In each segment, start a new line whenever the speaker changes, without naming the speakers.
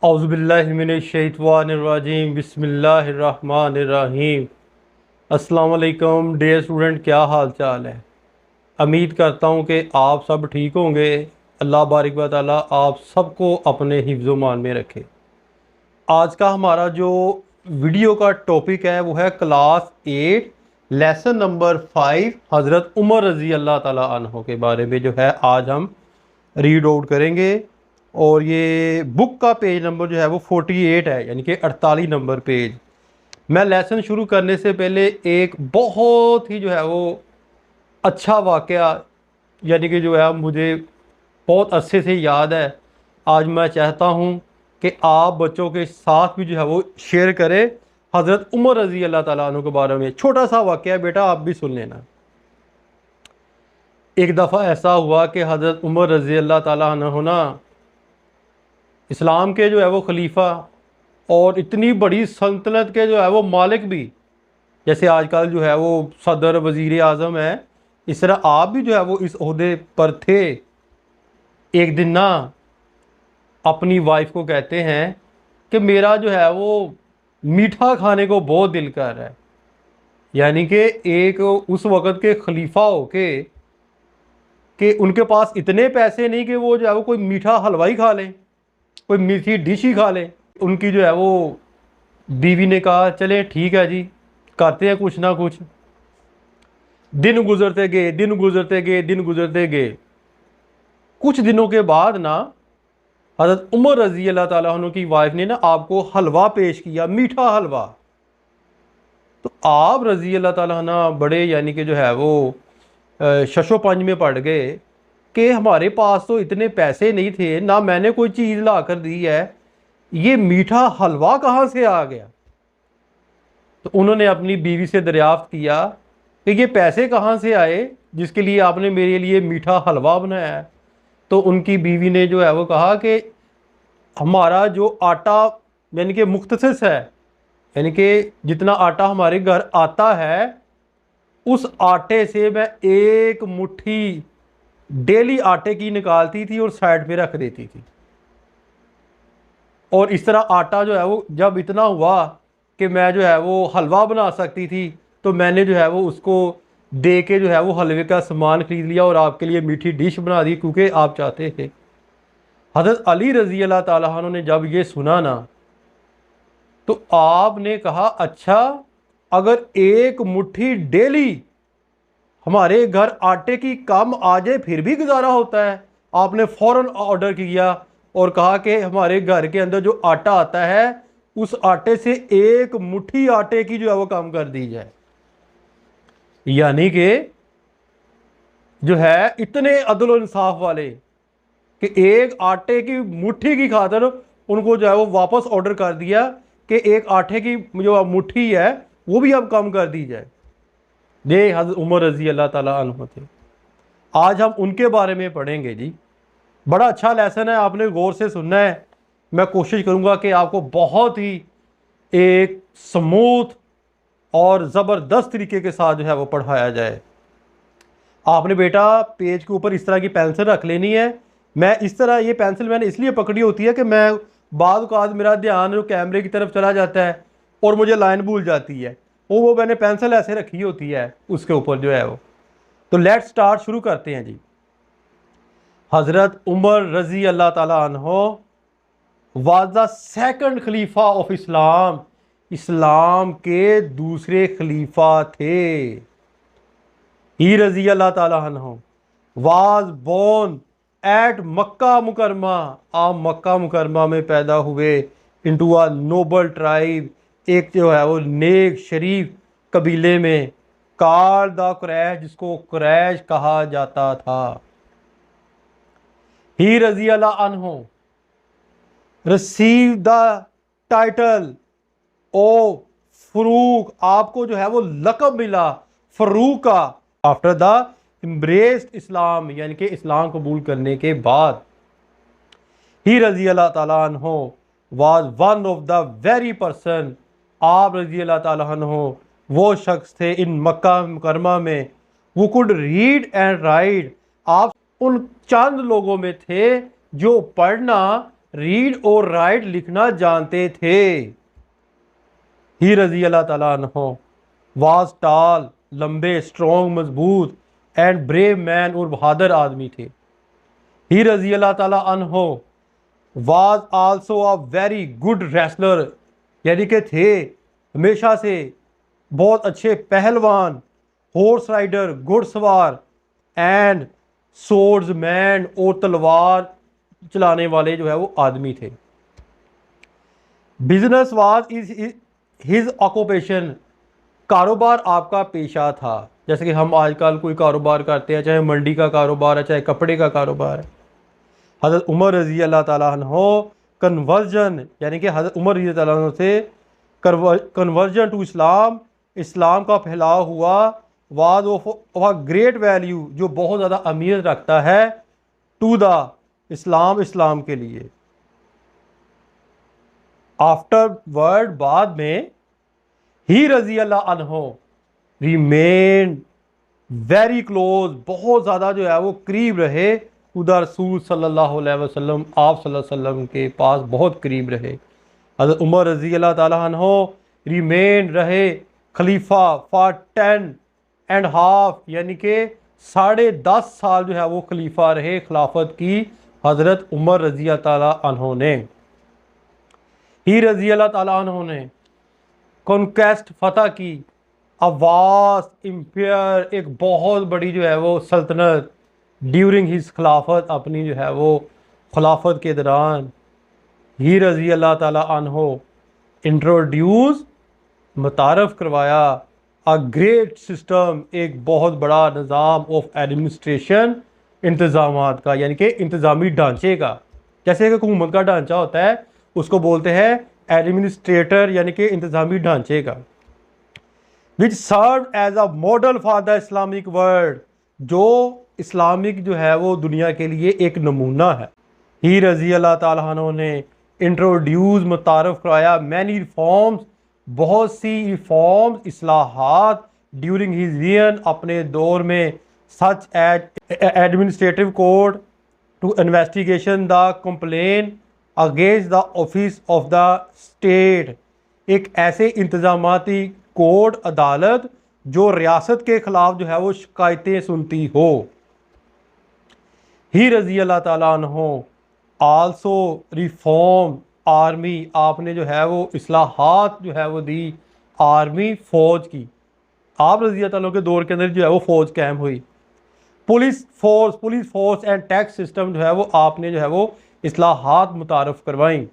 औज़ुबिल्लाहिमिनश्शैतानिर्रजीम बिस्मिल्लाहिर्रहमानिर्रहीम। अस्सलाम वालेकुम डियर स्टूडेंट, क्या हाल चाल है। उम्मीद करता हूँ कि आप सब ठीक होंगे। अल्लाह बारिक व तआला आप सबको अपने हिफ्ज़ मान में रखे। आज का हमारा जो वीडियो का टॉपिक है वो है क्लास 8 लेसन नंबर 5 हज़रत उमर रज़ी अल्लाह ताला अन्हो के बारे में जो है आज हम रीड आउट करेंगे। और ये बुक का पेज नंबर जो है वो 48 है, यानी कि 48 नंबर पेज। मैं लेसन शुरू करने से पहले एक बहुत ही जो है वो अच्छा वाक़या, यानी कि जो है मुझे बहुत अच्छे से याद है, आज मैं चाहता हूँ कि आप बच्चों के साथ भी जो है वो शेयर करें। हज़रत उमर रज़ी अल्लाह ताला अन्हु के बारे में छोटा सा वाक़या, बेटा आप भी सुन लेना। एक दफ़ा ऐसा हुआ कि हज़रत उमर रज़ी अल्लाह ताला अन्हु ना इस्लाम के जो है वो खलीफा और इतनी बड़ी सल्तनत के जो है वो मालिक भी, जैसे आजकल जो है वो सदर वज़ीर आज़म है, इस तरह आप भी जो है वो इस ओहदे पर थे। एक दिन ना अपनी वाइफ को कहते हैं कि मेरा जो है वो मीठा खाने को बहुत दिल कर रहा है। यानी कि एक उस वक़्त के खलीफा हो के कि उनके पास इतने पैसे नहीं कि वो जो है वो कोई मीठा हलवा ही खा लें, कोई मीठी डिश ही खा लें। उनकी जो है वो बीवी ने कहा चले ठीक है जी, करते हैं कुछ ना कुछ। दिन गुजरते गए, दिन गुजरते गए, दिन गुजरते गए। कुछ दिनों के बाद ना हज़रत उमर रज़ी अल्लाह ताला अन्हु की वाइफ ने ना आपको हलवा पेश किया, मीठा हलवा। तो आप रज़ी अल्लाह ताला ना बड़े, यानी कि जो है वो शशो पंज में पड़ गए कि हमारे पास तो इतने पैसे नहीं थे, ना मैंने कोई चीज़ ला कर दी है, ये मीठा हलवा कहाँ से आ गया। तो उन्होंने अपनी बीवी से दरियाफ्त किया कि ये पैसे कहाँ से आए जिसके लिए आपने मेरे लिए मीठा हलवा बनाया है। तो उनकी बीवी ने जो है वो कहा कि हमारा जो आटा, यानी कि मुख्तसस है, यानी कि जितना आटा हमारे घर आता है उस आटे से मैं एक मुट्ठी डेली आटे की निकालती थी और साइड पे रख देती थी। और इस तरह आटा जो है वो जब इतना हुआ कि मैं जो है वो हलवा बना सकती थी, तो मैंने जो है वो उसको दे के जो है वो हलवे का सामान खरीद लिया और आपके लिए मीठी डिश बना दी, क्योंकि आप चाहते थे। हज़रत अली रज़ी अल्लाह ताला अन्हु ने जब ये सुना ना, तो आपने कहा अच्छा, अगर एक मुट्ठी डेली हमारे घर आटे की कम आ जाए फिर भी गुजारा होता है। आपने फ़ौरन ऑर्डर किया और कहा कि हमारे घर के अंदर जो आटा आता है उस आटे से एक मुट्ठी आटे की जो है वो कम कर दी जाए। यानी कि जो है इतने अदल इंसाफ वाले कि एक आटे की मुट्ठी की खातिर उनको जो है वो वापस ऑर्डर कर दिया कि एक आटे की जो मुट्ठी है वो भी अब कम कर दी जाए। ये हज़रत उमर रज़ी अल्लाह ताला अन्हु थे। आज हम उनके बारे में पढ़ेंगे जी। बड़ा अच्छा लेसन है, आपने गौर से सुनना है। मैं कोशिश करूंगा कि आपको बहुत ही एक स्मूथ और ज़बरदस्त तरीके के साथ जो है वो पढ़ाया जाए। आपने बेटा पेज के ऊपर इस तरह की पेंसिल रख लेनी है। मैं इस तरह, ये पेंसिल मैंने इसलिए पकड़ी होती है कि मैं बाद औक़ात मेरा ध्यान जो कैमरे की तरफ चला जाता है और मुझे लाइन भूल जाती है, वो मैंने पेंसिल ऐसे रखी होती है उसके ऊपर जो है वो। तो लेट स्टार्ट, शुरू करते हैं जी। हज़रत उमर रज़ी अल्लाह ताला अन्हो वाज द सेकंड खलीफा ऑफ इस्लाम। इस्लाम के दूसरे खलीफा थे। ही रज़ी अल्लाह ताला अन्हो was born at Makkah Mukarramah. आप मक्का मुकरमा में पैदा हुए इंटू अ नोबल ट्राइब, एक जो है वो नेक शरीफ कबीले में, कार द कुरैश, जिसको कुरैश कहा जाता था। ही रज़ी अल्लाह अन्हो रिसीव द टाइटल ओ फरूक। आपको जो है वो लक़ब मिला फरूक का आफ्टर द एम्ब्रेस्ड इस्लाम, यानी कि इस्लाम कबूल करने के बाद। ही रज़ी अल्लाह ताला अन्हो was one of the very person. आप रज़ी अल्लाह ताला अन्हो वो शख्स थे इन मक्का मुकरमा में वो कुड रीड एंड राइट। आप उन चंद लोगों में थे जो पढ़ना, रीड और राइट लिखना जानते थे। ही रजी अल्लाह ताला अन्हो वाज टाल, लंबे, स्ट्रॉन्ग, मजबूत एंड ब्रेव मैन, और बहादुर आदमी थे। ही रजी अल्लाह ताला अन्हो was also a very good wrestler, यानी कि थे हमेशा से बहुत अच्छे पहलवान, हॉर्स राइडर, घुड़सवार एंड सोर्ड्स मैन, और तलवार चलाने वाले जो है वो आदमी थे। Business was is his occupation, कारोबार आपका पेशा था। जैसे कि हम आजकल कोई कारोबार करते हैं, चाहे मंडी का कारोबार है, चाहे कपड़े का कारोबार है। हज़रत उमर रज़ी अल्लाह ताला अन्हो कन्वर्जन, यानी कि हज़रत उमर रज़ी अल्लाह अन्हो से कन्वर्जन टू इस्लाम, इस्लाम का फैलाव हुआ, वाज ऑफ ग्रेट वैल्यू, जो बहुत ज़्यादा अहमियत रखता है, टू द इस्लाम, इस्लाम के लिए। आफ्टर वर्ड, बाद में, ही रजी अल्लाह अन्हो रिमेन वेरी क्लोज, बहुत ज़्यादा जो है वो करीब रहे, उधर रसूल सल्लल्लाहु अलैहि वसल्लम, आप सल्लल्लाहु अलैहि वसल्लम के पास बहुत करीब रहे। हज़रत उमर रजी अल्लाह ताला अन्हो रिमेन रहे खलीफा फॉर 10.5, यानी कि 10.5 साल जो है वो खलीफा रहे खिलाफत की हज़रत उमर रजी अल्लाह ताला अन्हो ने। ही रजी अल्लाह ताला अन्हो ने कॉन्क्वेस्ट फतह की, अवास इम्पायर, एक बहुत बड़ी जो है वो सल्तनत, ड्यूरिंग हिज खिलाफत, अपनी जो है वो खिलाफत के दौरान। ही रजी अल्लाह ताला अन्हो इंट्रोड्यूस, मुतारफ़ करवाया, अ ग्रेट सिस्टम, एक बहुत बड़ा निज़ाम ऑफ एडमिनिस्ट्रेशन, इंतज़ामात का, यानी कि इंतज़ामी ढांचे का। जैसे कि हुकूमत का ढांचा होता है उसको बोलते हैं एडमिनिस्ट्रेटर, यानी कि इंतज़ामी ढांचे का। Which serve as a model for the Islamic world, जो इस्लामिक जो है वो दुनिया के लिए एक नमूना है। ही रजी अल्लाह ताला अन्हो ने इंट्रोड्यूस, मुतारफ़ कराया, मैनी रिफॉर्म्स, बहुत सी रिफॉर्म्स, इस्लाहात, ड्यूरिंग हिज रियन, अपने दौर में, such as administrative code to investigation the complain against the office of the state, एक ऐसे इंतजामाती कोड, अदालत जो रियासत के खिलाफ जो है वो शिकायतें सुनती हो। ही रजी अल्लाह ताला अन्हो आल्सो रिफॉर्म आर्मी, आपने जो है वो इस्लाहात जो है वो दी आर्मी, फौज की। आप रजी अल्लाह ताला के दौर के अंदर जो है वो फौज कायम हुई। Police force and tax system जो है वो आपने जो है वो इस्लाहात मुतारफ़ करवाई।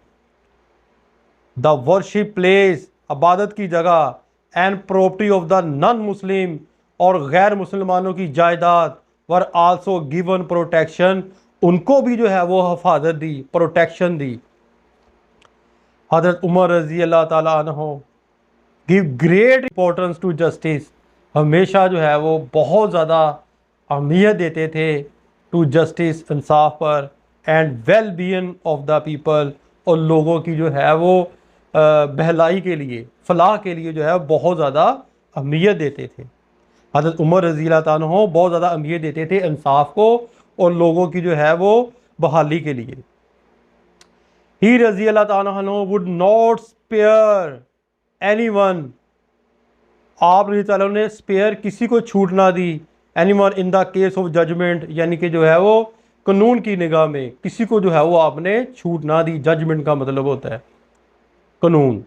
द वर्शिप प्लेस, इबादत की जगह, and property of the non Muslim, और गैर मुसलमानों की जायदाद, वर आल्सो गिवन प्रोटेक्शन, उनको भी जो है वो हफाजत दी, प्रोटेक्शन दी। हज़रत उमर रजी अल्लाह ताला अन्हो give great importance to justice, हमेशा जो है वो बहुत ज़्यादा अहमियत देते थे टू जस्टिस, इंसाफ पर, and well being of the people, और लोगों की जो है वो बहलाई के लिए, फलाह के लिए जो है बहुत ज़्यादा अहमियत देते थे। हज़रत उमर रज़ी अल्लाह ताला अन्हु बहुत ज़्यादा अहमियत देते थे इंसाफ को और लोगों की जो है वो बहाली के लिए। ही रज़ी अल्लाह ताला अन्हु वुड नॉट स्पेयर एनीवन, आप रज़ी ताला ने स्पेयर किसी को छूट ना दी, anyone in the case of judgement, यानी कि जो है वो कानून की निगाह में किसी को जो है वो आपने छूट ना दी। जजमेंट का मतलब होता है कानून।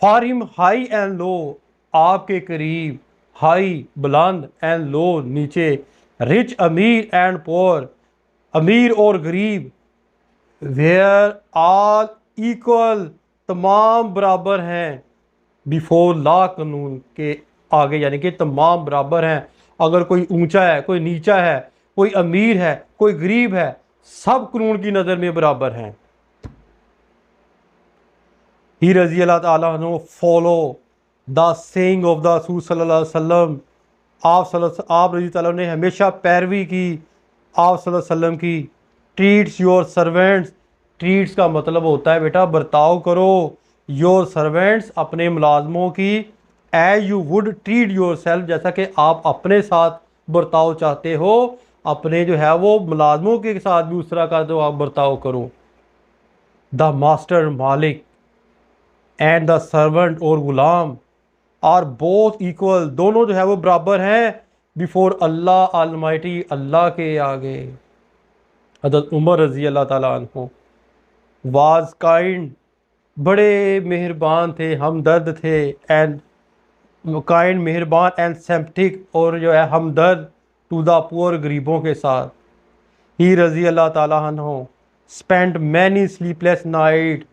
For him high and low, आपके करीब, हाई बुलंद, एंड लो नीचे, रिच अमीर एंड पोअर, अमीर और गरीब, वेयर ऑल इक्वल, तमाम बराबर हैं, बिफोर लॉ, कानून के आगे, यानी कि तमाम बराबर हैं। अगर कोई ऊंचा है, कोई नीचा है, कोई अमीर है, कोई गरीब है, सब कानून की नज़र में बराबर हैं। ही रज़ी अल्लाह ताला अन्हु follow the saying of the रसूल सल्लल्लाहु अलैहि वसल्लम, आप रज़ी ताला ने हमेशा पैरवी की आप सल्लल्लाहु अलैहि वसल्लम की। ट्रीट्स योर सर्वेंट्स, ट्रीट्स का मतलब होता है बेटा बर्ताव करो, योर सर्वेंट्स, अपने मुलाजमों की, as you would treat yourself, जैसा कि आप अपने साथ बर्ताव चाहते हो, अपने जो है वो मुलाजमों के साथ भी उस तरह का जो आप बर्ताव करो। द मास्टर मालिक एंड द सर्वेंट और गुलाम आर बोथ इक्वल, दोनों जो है वो बराबर हैं बिफोर अल्लाह अलमाइटी, अल्लाह के आगे। हज़रत उमर रज़ी अल्लाह ताला अन्हु वाज काइंड, बड़े मेहरबान थे, हमदर्द थे, एंड काइंड मेहरबान एंड सिम्पैथेटिक, और जो है हमदर्द टू द पुअर, गरीबों के साथ। ही रज़ी अल्लाह ताला अन्हु spend many sleepless night,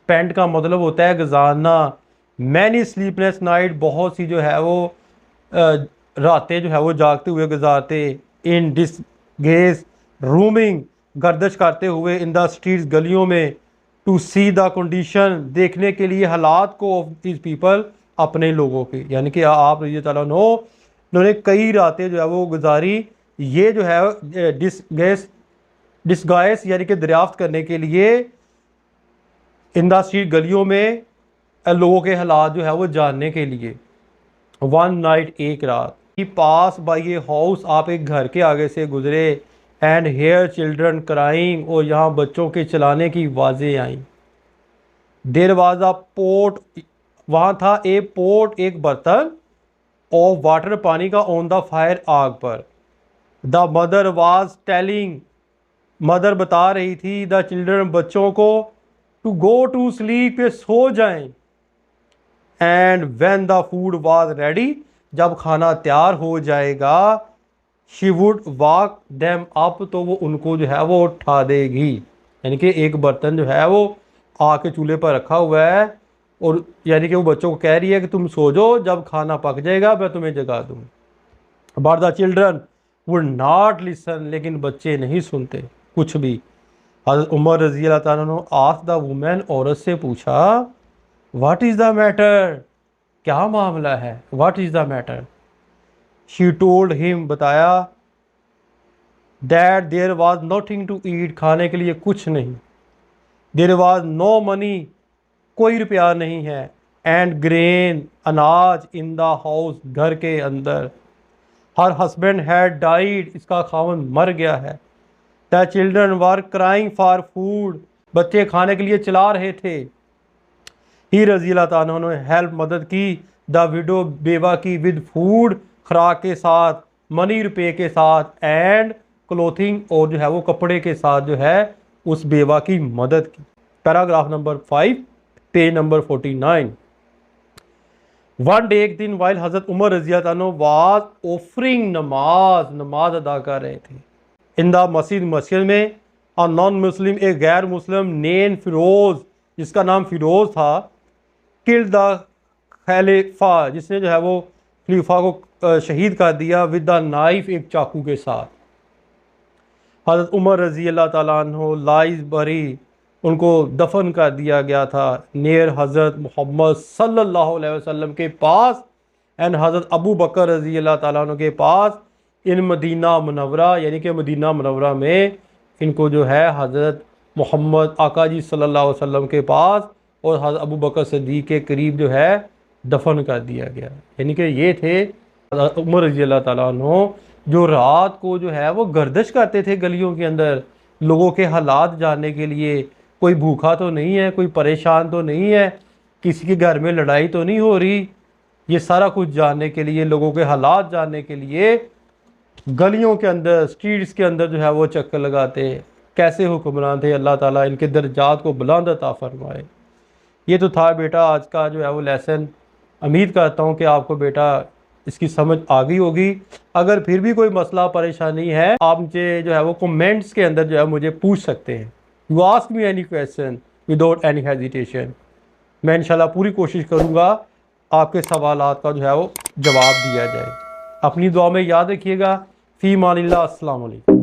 spend का मतलब होता है गुजारना, मैनी स्लीपलेस नाइट, बहुत सी जो है वो रातें जो है वो जागते हुए गुजारते, इन डिसग्रेस रूमिंग, गर्दिश करते हुए, इन द स्ट्रीट्स, गलियों में, टू सी द कंडीशन, देखने के लिए हालात को, ऑफ दिस पीपल, अपने लोगों की। यानी कि आप रज़ी ताला अन्हु उन्होंने कई रातें जो है वो गुजारी, ये जो है डिस्गाइस यानी कि दरियाफ्त करने के लिए, इन द स्ट्रीट, गलियों में, लोगों के हालात जो है वो जानने के लिए। वन नाइट, एक रात, ही पास बाई ए हाउस, आप एक घर के आगे से गुजरे, एंड हेयर चिल्ड्रन क्राइंग, और यहाँ बच्चों के चलाने की आवाज़ें आईं। देर वाज अ पोट, वहाँ था ए पोट, एक बर्तन, ऑफ वाटर, पानी का, ऑन द फायर, आग पर। The mother was telling, mother बता रही थी, द चिल्ड्रन, बच्चों को, टू गो टू स्लीप, पे सो जाएं। And when the food was ready, जब खाना तैयार हो जाएगा, she would walk them up, तो वो उनको जो है वो उठा देगी। यानी कि एक बर्तन जो है वो आग के चूल्हे पर रखा हुआ है, और यानी कि वो बच्चों को कह रही है कि तुम सो जाओ, जब खाना पक जाएगा मैं तुम्हें जगा दूँ। But the children would not listen, लेकिन बच्चे नहीं सुनते कुछ भी। हज़रत उमर रज़ी अल्लाह ताला अन्हु आस्क्ड द वुमेन, औरत से पूछा, व्हाट इज़ द मैटर, क्या मामला है, what is the matter. She told him, बताया, that there was nothing to eat, खाने के लिए कुछ नहीं, देयर वाज नो मनी, कोई रुपया नहीं है, एंड ग्रेन, अनाज, इन द हाउस, घर के अंदर, हर हस्बैंड हैड डाइड, इसका खावन मर गया है। The children were crying for food, बच्चे खाने के लिए चिल्ला रहे थे। ही रज़ी अल्लाह ताला अन्हु ने हेल्प, मदद की, द विडो, बेवा की, विद फूड, खुराक के साथ, मनी, रुपये के साथ, एंड क्लोथिंग, और जो है वो कपड़े के साथ जो है उस बेवा की मदद की। Paragraph number 5, page number 49। One day, एक दिन, वाइल हज़रत उमर रज़ी अल्लाह अन्हु वाज ऑफरिंग, नमाज अदा कर रहे थे, इन द मस्जिद, मस्जिद में, अ नॉन मुस्लिम, एक गैर मुस्लिम, नेम फिरोज, जिसका नाम फिरोज था, किल्ड द खलीफा, जिसने जो है वो खलीफा को शहीद कर दिया, विद द नाइफ, एक चाकू के साथ। हज़रत उमर रज़ी अल्लाह ताला अन्हु लाइज बरी, उनको दफन कर दिया गया था, नियर हज़रत मोहम्मद सल्लल्लाहु अलैहि वसल्लम के पास, एंड हज़रत अबू बकर रज़ी अल्लाह ताला अन्हु के पास, इन मदीना मुनव्वरा, यानी कि मदीना मुनव्वरा में इनको जो है हज़रत मोहम्मद आका जी सल्लल्लाहु अलैहि वसल्लम के पास और हज़रत अबू बकर सिद्दीक़ के करीब जो है दफन कर दिया गया। यानी कि ये थे उमर रज़ी अल्लाह ताला अन्हु, जो रात को जो है वो गर्दिश करते थे गलियों के अंदर, लोगों के हालात जानने के लिए, कोई भूखा तो नहीं है, कोई परेशान तो नहीं है, किसी के घर में लड़ाई तो नहीं हो रही, ये सारा कुछ जानने के लिए, लोगों के हालात जानने के लिए गलियों के अंदर, स्ट्रीट्स के अंदर जो है वो चक्कर लगाते। कैसे हुक्मरान थे, अल्लाह ताला इनके दर्जात को बुलंद अता फरमाए। ये तो था बेटा आज का जो है वो लेसन। उम्मीद करता हूँ कि आपको बेटा इसकी समझ आ गई होगी। अगर फिर भी कोई मसला परेशानी है, आप मुझे जो है वो कमेंट्स के अंदर जो है मुझे पूछ सकते हैं। You ask me any question without any hesitation. मैं इंशाल्लाह पूरी कोशिश करूँगा आपके सवालात का जो है वो जवाब दिया जाए। अपनी दुआ में याद रखिएगा। फ़ी मानिल्लाह। अस्सलाम वालेकुम।